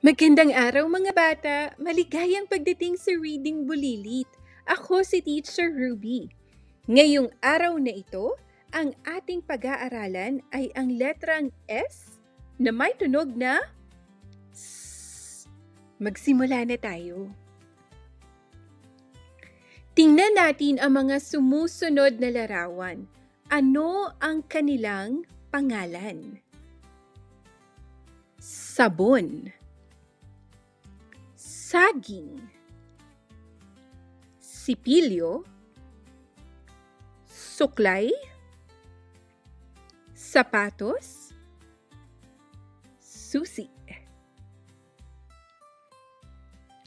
Magandang araw mga bata! Maligayang pagdating sa Reading Bulilit. Ako si Teacher Ruby. Ngayong araw na ito, ang ating pag-aaralan ay ang letrang S na may tunog na S. Magsimula na tayo. Tingnan natin ang mga sumusunod na larawan. Ano ang kanilang pangalan? Sabon, saging, sipilyo, suklay, sapatos, susi.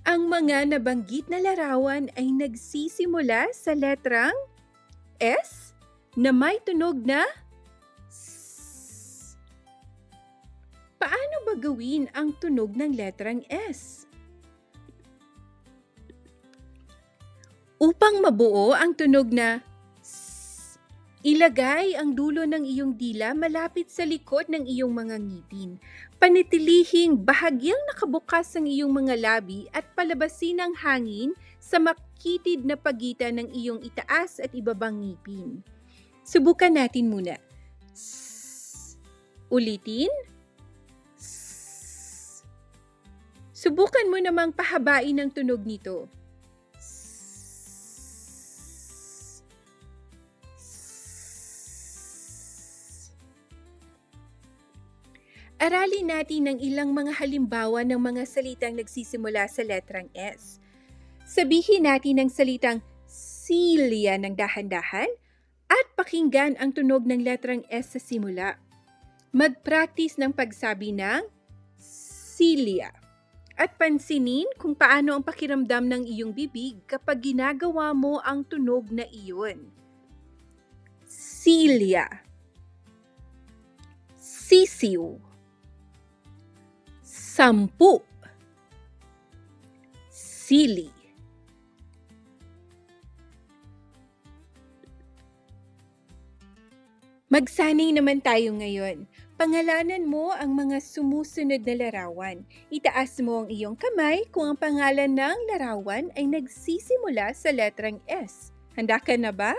Ang mga nabanggit na larawan ay nagsisimula sa letrang S na may tunog na S. Paano ba gawin ang tunog ng letrang S? Upang mabuo ang tunog na S, ilagay ang dulo ng iyong dila malapit sa likod ng iyong mga ngipin. Panitilihing bahagyang nakabukas ang iyong mga labi at palabasin ang hangin sa makitid na pagitan ng iyong itaas at ibabang ngipin. Subukan natin muna. S. Ulitin. S. Subukan mo namang pahabain ang tunog nito. Aralin natin ang ilang mga halimbawa ng mga salitang nagsisimula sa letrang S. Sabihin natin ang salitang silya ng dahan-dahan at pakinggan ang tunog ng letrang S sa simula. Mag-practice ng pagsabi ng silya at pansinin kung paano ang pakiramdam ng iyong bibig kapag ginagawa mo ang tunog na iyon. Silya, sisiw, sampu, sili. Magsanay naman tayo ngayon. Pangalanan mo ang mga sumusunod na larawan. Itaas mo ang iyong kamay kung ang pangalan ng larawan ay nagsisimula sa letrang S. Handa ka na ba?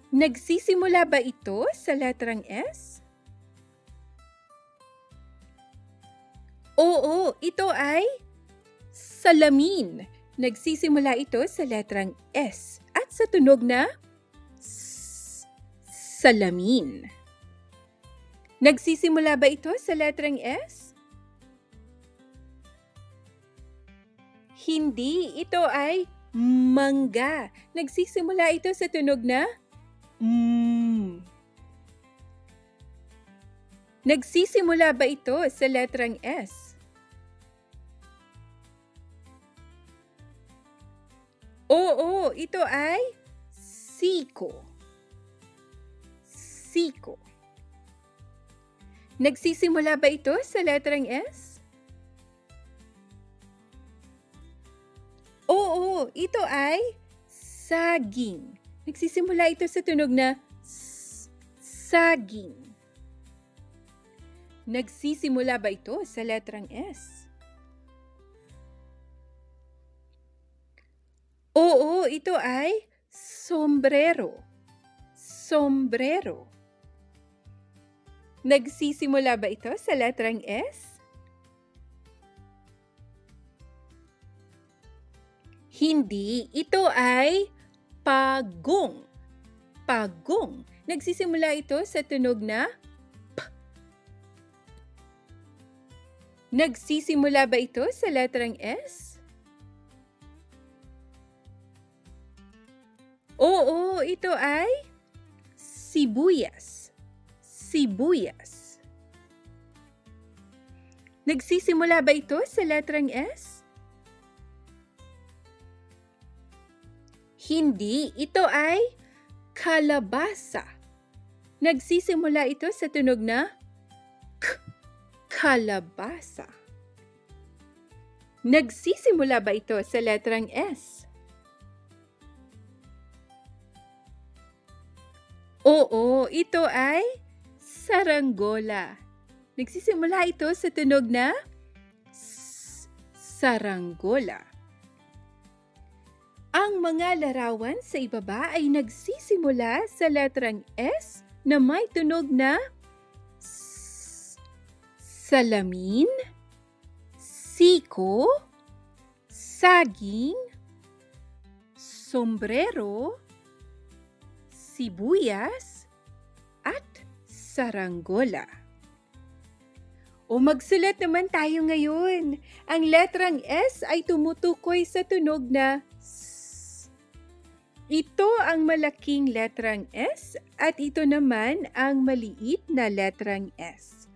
Nagsisimula ba ito sa letrang S? Oo, ito ay salamin. Nagsisimula ito sa letrang S at sa tunog na S. Salamin. Nagsisimula ba ito sa letrang S? Hindi, ito ay mangga. Nagsisimula ito sa tunog na M. Nagsisimula ba ito sa letrang S? Oo, ito ay siko. Siko. Nagsisimula ba ito sa letrang S? Oo, ito ay saging. Nagsisimula ito sa tunog na S. Saging. Nagsisimula ba ito sa letrang S? Oo, ito ay sombrero. Sombrero. Nagsisimula ba ito sa letrang S? Hindi, ito ay pagong. Pagong. Nagsisimula ito sa tunog na P. Nagsisimula ba ito sa letrang S? Oo, ito ay sibuyas. Sibuyas. Nagsisimula ba ito sa letrang S? Hindi, ito ay kalabasa. Nagsisimula ito sa tunog na K. Kalabasa. Nagsisimula ba ito sa letrang S? Oo, ito ay saranggola. Nagsisimula ito sa tunog na saranggola. Ang mga larawan sa ibaba ay nagsisimula sa letrang S na may tunog na salamin, siko, saging, sombrero, sibuyas, at saranggola. O magsulat naman tayo ngayon. Ang letrang S ay tumutukoy sa tunog na S. Ito ang malaking letrang S at ito naman ang maliit na letrang S.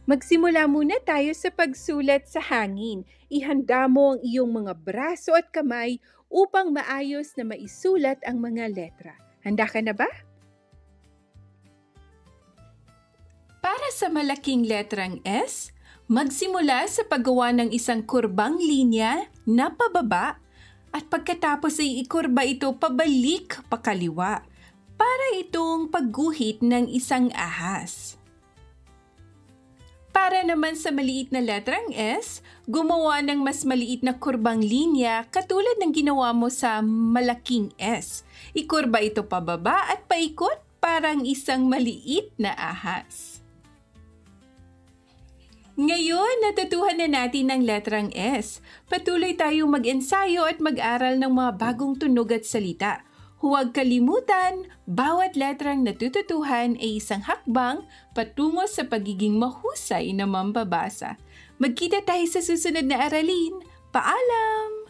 Magsimula muna tayo sa pagsulat sa hangin. Ihanda mo ang iyong mga braso at kamay upang maayos na maisulat ang mga letra. Handa ka na ba? Para sa malaking letrang S, magsimula sa paggawa ng isang kurbang linya na pababa at pagkatapos ay ikurba ito pabalik pakaliwa para itong pagguhit ng isang ahas. Para naman sa maliit na letrang S, gumawa ng mas maliit na kurbang linya katulad ng ginawa mo sa malaking S. Ikurba ito pababa at paikot parang isang maliit na ahas. Ngayon, natutuhan na natin ang letrang S. Patuloy tayong mag-ensayo at mag-aral ng mga bagong tunog at salita. Huwag kalimutan, bawat letrang natututuhan ay isang hakbang patungo sa pagiging mahusay na mambabasa. Magkita tayo sa susunod na aralin. Paalam!